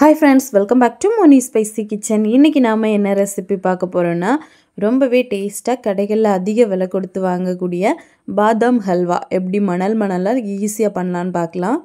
Hi friends, welcome back to Moni Spicy Kitchen. இன்னைக்கு நாம என்ன ரெசிபி பார்க்க போறோம்னா ரொம்பவே டேஸ்டா கடைகள்ல அதிக விலை கொடுத்து வாங்கக்கூடிய பாதாம் ஹல்வா எப்படி மணலா ஈஸியா பண்ணலாம்னு பார்க்கலாம்.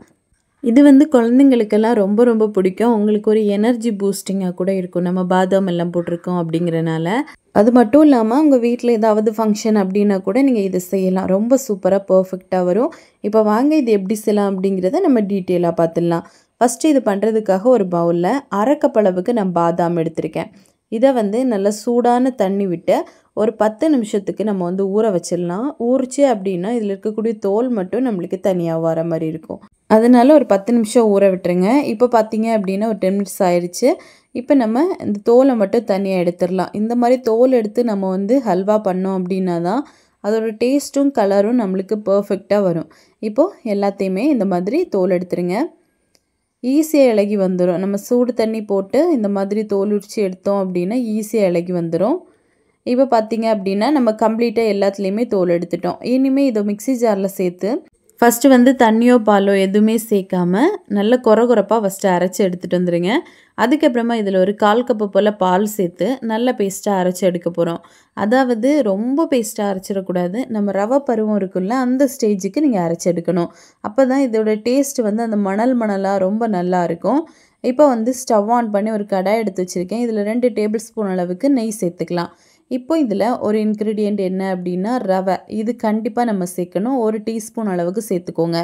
இது குழந்தைகளுக்கெல்லாம் ரொம்ப பிடிக்கும். உங்களுக்கு ஒரு எனர்ஜி பூஸ்டிங்கா கூட இருக்கும். நம்ம பாதாம் எல்லாம் போட்டுருக்கோம் அப்படிங்கறனால. அது மட்டும் இல்லாம உங்க வீட்ல ஏதாவது ஃபங்க்ஷன் அப்படினா கூட நீங்க இத செய்யலாம். ரொம்ப சூப்பரா பெர்ஃபெக்ட்டா வரும். இப்போ வாங்க இது எப்படி செய்யலாம் அப்படிங்கறத நம்ம டீடைலா பார்த்துடலாம். ஃபர்ஸ்ட் இது பண்றதுக்காக ஒரு பவுல்ல 1/2 கப் அளவுக்கு நான் பாதாம் எடுத்துர்க்கேன். இத நல்ல சூடான தண்ணி விட்டு ஒரு 10 நிமிஷத்துக்கு நம்ம ஊற வச்சிரலாம். ஊறிச்சு அப்படினா இதுல இருக்கக்கூடிய தோல் மட்டும் நமக்கு தனியா வர மாதிரி இருக்கும். அதனால ஒரு 10 நிமிஷம் ஊற விட்டுருங்க. இப்போ பாத்தீங்க அப்படினா ஒரு 10 மினிட்ஸ் ஆயிருச்சு. இப்போ நம்ம இந்த தோலை மட்டும் தனியா எடுத்துறலாம். இந்த மாதிரி தோல் எடுத்து நம்ம ஹல்வா பண்ணோம் அப்படினா தான் அதோட டேஸ்டும் கலரும் நமக்கு பெர்ஃபெக்ட்டா வரும். இப்போ எல்லாத்தையுமே இந்த மாதிரி தோல் எடுத்துருங்க. ஈஸியா இலகி வந்துரும். நம்ம சூடு தண்ணி போட்டு இந்த மாதிரி தோல் உரிச்சு எடுத்தோம் அப்படினா ஈஸியா இலகி வந்துரும். இப்போ பாத்தீங்க அப்படினா நம்ம கம்ப்ளீட்டா எல்லாத்துலயுமே தோல் எடுத்துட்டோம். இனிமே இத மிக்ஸி ஜார்ல சேர்த்து ஃபர்ஸ்ட் தண்ணியோ பாலோ எதுவுமே சேர்க்காம நல்ல கொரகொரப்பா ஃபர்ஸ்ட் அரைச்சு எடுத்துட்டு வந்துருங்க. அதுக்கு அப்புறமா இதுல ஒரு 1/4 கப் போல பால் சேர்த்து நல்ல பேஸ்டா அரைச்சு எடுக்க போறோம். அதாவது ரொம்ப பேஸ்டா அரைச்சிர கூடாது. நம்ம ரவை பருவம் இருக்குல்ல அந்த ஸ்டேஜுக்கு நீங்க அரைச்சு எடுக்கணும். அப்பதான் இதோட டேஸ்ட் அந்த மணலா ரொம்ப நல்லா இருக்கும். இப்போ ஸ்டவ் ஆன் பண்ணி ஒரு கடாய் எடுத்து வச்சிருக்கேன். இதுல 2 டேபிள் ஸ்பூன் அளவுக்கு நெய் சேர்த்துக்கலாம். இப்போ இதுல ஒரு இன்கிரிடியன்ட் என்ன அப்படினா ரவை. இது கண்டிப்பா நம்ம சேர்க்கணும். 1 டீஸ்பூன் அளவுக்கு சேர்த்துக்கோங்க.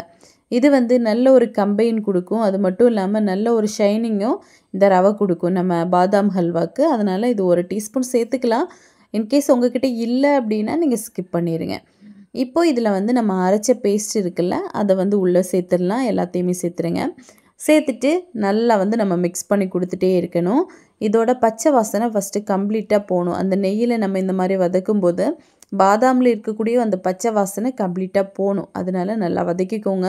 இது நல்ல ஒரு கம்பைன் கொடுக்கும். அது மட்டும் இல்லாம நல்ல ஒரு ஷைனிங்கும் இந்த ரவை கொடுக்கும் நம்ம பாதாம் ஹல்வாக்கு. அதனால இது 1 டீஸ்பூன் சேர்த்துக்கலாம். இன் கேஸ் உங்ககிட்ட இல்ல அப்படினா நீங்க ஸ்கிப் பண்ணிருங்க. இப்போ இதுல நம்ம அரைச்ச பேஸ்ட் இருக்குல்ல அத உள்ள சேர்த்துறலாம். எல்லாத்தையுமே சேர்த்துருங்க. சேர்த்துட்டு நல்லா நம்ம மிக்ஸ் பண்ணி கொடுத்துட்டே இருக்கணும். இதோட பச்சை வாசனை ஃபர்ஸ்ட் கம்ப்ளீட்டா போணும். அந்த நெய்யில நம்ம இந்த மாதிரி வதக்கும்போது பாதாம்ல இருக்கக்கூடிய அந்த பச்சை வாசனை கம்ப்ளீட்டா போணும். அதனால நல்லா வதக்கிக்கோங்க.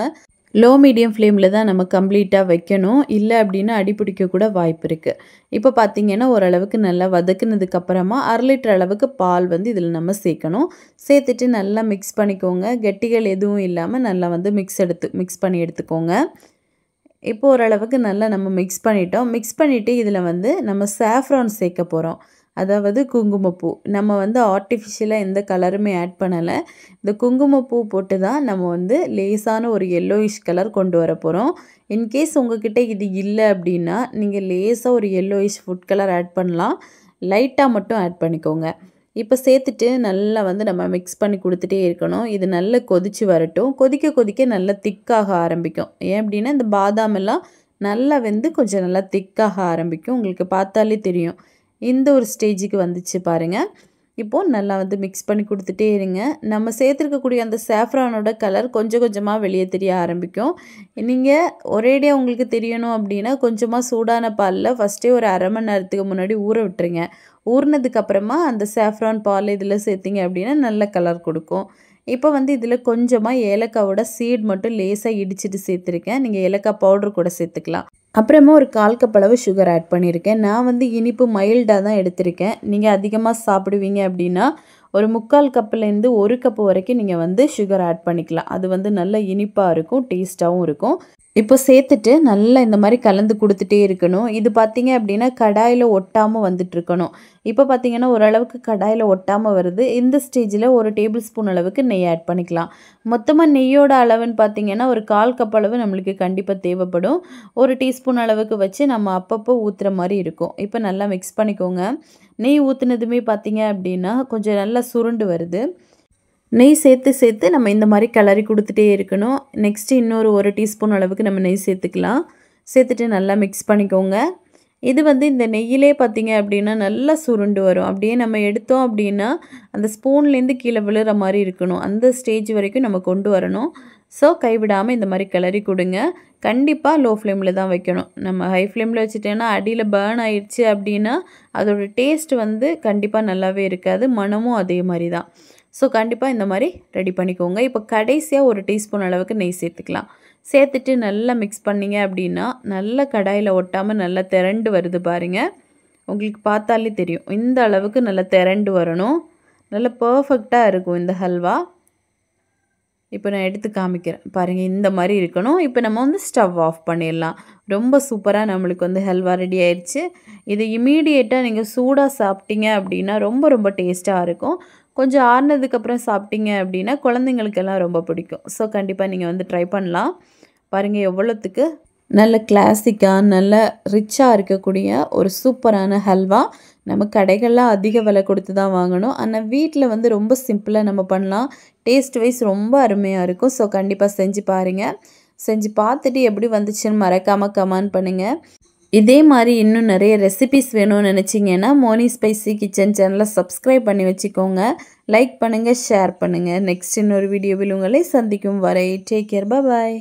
லோ மீடியம் ஃப்ளேம்ல தான் நம்ம கம்ப்ளீட்டா வைக்கணும். இல்ல அப்படினா அடி பிடிக்க கூட வாய்ப்பு இருக்கு. இப்போ பாத்தீங்கன்னா ஓரளவுக்கு நல்லா வதக்குனதுக்கு அப்புறமா 1/2 லிட்டர் அளவுக்கு பால் இதுல நம்ம சேர்க்கணும். சேர்த்துட்டு நல்லா மிக்ஸ் பண்ணிக்கோங்க. கெட்டிகள் எதுவும் இல்லாம நல்லா மிக்ஸ் பண்ணி எடுத்துக்கோங்க. இப்போ ஓரளவுக்கு நல்லா நம்ம மிக்ஸ் பண்ணிட்டோம். மிக்ஸ் பண்ணிட்டு இதுல நம்ம சாஃப்ரான் சேர்க்க போறோம். அதாவது குங்குமப்பூ. நம்ம ஆர்ட்டிஃபிஷியலா எந்த கலருமே ஆட் பண்ணல. இந்த குங்குமப்பூ போட்டு தான் நம்ம லேசான ஒரு yellowish கலர் கொண்டு வர போறோம். இன் கேஸ் உங்ககிட்ட இது இல்ல அப்படினா நீங்க லேசா ஒரு yellowish ஃபுட் கலர் ஆட் பண்ணலாம். லைட்டா மட்டும் ஆட் பண்ணிக்கோங்க. இப்போ சேர்த்துட்டு நல்லா நம்ம மிக்ஸ் பண்ணி கொடுத்துட்டே இருக்கணும். இது நல்லா கொதிச்சு வரட்டும். கொதிக்க நல்லா திக்காக ஆரம்பிக்கும். ஏன் அப்படினா இந்த பாதாம் எல்லாம் நல்லா கொஞ்சம் நல்லா திக்காக ஆரம்பிக்கும். உங்களுக்கு பார்த்தாலே தெரியும். இந்த ஒரு ஸ்டேஜுக்கு வந்துச்சு பாருங்க. இப்போ நல்லா மிக்ஸ் பண்ணி கொடுத்துட்டே இருங்க. நம்ம சேர்த்திருக்கக்கூடிய அந்த சாஃப்ரானோட கலர் கொஞ்சமா வெளியே தெரிய ஆரம்பிக்கும். நீங்க ஒரேடியா உங்களுக்கு தெரியணும் அப்படினா கொஞ்சமா சூடான பால்ல ஃபர்ஸ்டே ஒரு 1/2 மணி நேரத்துக்கு முன்னாடி ஊற விட்டுருங்க. ஊறினதுக்கு அப்புறமா அந்த சாஃப்ரான் பால் இதுல சேர்த்தீங்க அப்படினா நல்ல கலர் கொடுக்கும். இப்போ இதுல கொஞ்சமா ஏலக்காவோட சீட் மட்டும் லேசா இடிச்சிட்டு சேர்த்திருக்கேன். நீங்க ஏலக்காய் பவுடர் கூட சேர்த்துக்கலாம். அப்புறமா ஒரு 1/4 கப் அளவு சுகர் ஆட் பண்ணியிருக்கேன். நான் இனிப்பு மைல்டா தான் எடுத்திருக்கேன். நீங்க அதிகமா சாப்பிடுவீங்க அப்படினா ஒரு 3/4 கப்லேருந்து 1 கப் வரைக்கும் நீங்க சுகர் ஆட் பண்ணிக்கலாம். அது நல்ல இனிப்பா இருக்கும். டேஸ்டாவும் இருக்கும். இப்போ சேர்த்துட்டு நல்லா இந்த மாதிரி கலந்து கொடுத்துட்டே இருக்கணும். இது பாத்தீங்க அப்படினா கடாயில ஒட்டாம வந்துட்டு இருக்கணும். இப்போ பாத்தீங்கன்னா ஓரளவுக்கு கடாயில ஒட்டாம வருது. இந்த ஸ்டேஜ்ல 1 டேபிள் ஸ்பூன் அளவுக்கு நெய் ஆட் பண்ணிக்கலாம். மொத்தமா நெய்யோட அளவுன்னு பாத்தீங்கன்னா ஒரு 1/4 கப் அளவு நமக்கு கண்டிப்பா தேவைப்படும். 1 டீஸ்பூன் அளவுக்கு வச்சு நம்ம அப்பப்போ ஊத்துற மாதிரி இருக்கும். இப்போ நல்லா மிக்ஸ் பண்ணிக்கோங்க. நெய் ஊத்துனதுமே பாத்தீங்க அப்படினா கொஞ்சம் நல்லா சுருண்டு வருது. நெய் சேர்த்து நம்ம இந்த மாதிரி கிளறி கொடுத்துட்டே இருக்கணும். நெக்ஸ்ட் இன்னொரு 1 டீஸ்பூன் அளவுக்கு நம்ம நெய் சேர்த்துக்கலாம். சேர்த்துட்டு நல்லா மிக்ஸ் பண்ணிக்கோங்க. இது இந்த நெய்யிலே பாத்தீங்க அப்படினா நல்லா சுருண்டு வரும். அப்படியே நம்ம எடுத்தோம் அப்படினா அந்த ஸ்பூன்ல இருந்து கீழே விழுற மாதிரி இருக்கணும். அந்த ஸ்டேஜ் வரைக்கும் நம்ம கொண்டு வரணும். சோ கைவிடாம இந்த மாதிரி கிளறி கொடுங்க. கண்டிப்பா லோ ஃப்ளேம்ல தான் வைக்கணும். நம்ம ஹை ஃப்ளேம்ல வச்சிட்டேன்னா அடியில பர்ன் ஆயிருச்சு அப்படினா அதோட டேஸ்ட் கண்டிப்பா நல்லாவே இருக்காது. மணமும் அதே மாதிரி தான். சோ கண்டிப்பா இந்த மாதிரி ரெடி பண்ணிக்கோங்க. இப்போ கடைசியா 1 டீஸ்பூன் அளவுக்கு நெய் சேர்த்துக்கலாம். சேர்த்துட்டு நல்லா மிக்ஸ் பண்ணீங்க அப்படினா நல்ல கடாயில ஒட்டாம நல்லா திரண்டு வருது பாருங்க. உங்களுக்கு பார்த்தாலே தெரியும். இந்த அளவுக்கு நல்லா திரண்டு வரணும். நல்ல பெர்ஃபெக்ட்டா இருக்கும் இந்த ஹல்வா. இப்போ நான் எடுத்து காமிக்கிறேன் பாருங்கள், இந்த மாதிரி இருக்கணும். இப்போ நம்ம வந்து ஸ்டவ் ஆஃப் பண்ணிடலாம். ரொம்ப சூப்பராக நம்மளுக்கு வந்து ஹல்வா ரெடி ஆயிடுச்சு. இது இமீடியேட்டாக நீங்கள் சூடாக சாப்பிட்டீங்க அப்படின்னா ரொம்ப ரொம்ப டேஸ்ட்டாக இருக்கும். கொஞ்சம் ஆறுனதுக்கப்புறம் சாப்பிட்டீங்க அப்படின்னா குழந்தைங்களுக்கெல்லாம் ரொம்ப பிடிக்கும். ஸோ கண்டிப்பாக நீங்கள் வந்து ட்ரை பண்ணலாம். பாருங்கள் எவ்வளோத்துக்கு நல்ல கிளாசிக்காக நல்ல ரிச்சாக இருக்கக்கூடிய ஒரு சூப்பரான ஹல்வா. நம்ம கடைகளில் அதிக விலை கொடுத்து தான் வாங்கணும். ஆனால் வீட்டில் வந்து ரொம்ப சிம்பிளாக நம்ம பண்ணலாம். டேஸ்ட் வைஸ் ரொம்ப அருமையாக இருக்கும். ஸோ கண்டிப்பாக செஞ்சு பாருங்கள். செஞ்சு பார்த்துட்டு எப்படி வந்துச்சுன்னு மறக்காமல் கமெண்ட் பண்ணுங்கள். இதே மாதிரி இன்னும் நிறைய ரெசிபிஸ் வேணும்னு நினச்சிங்கன்னா மோனி ஸ்பைசி கிச்சன் சேனலை சப்ஸ்கிரைப் பண்ணி வச்சுக்கோங்க. லைக் பண்ணுங்கள், ஷேர் பண்ணுங்கள். நெக்ஸ்ட் இன்னொரு வீடியோவில் உங்களை சந்திக்கும் வரை டேக் கேர், பாய்.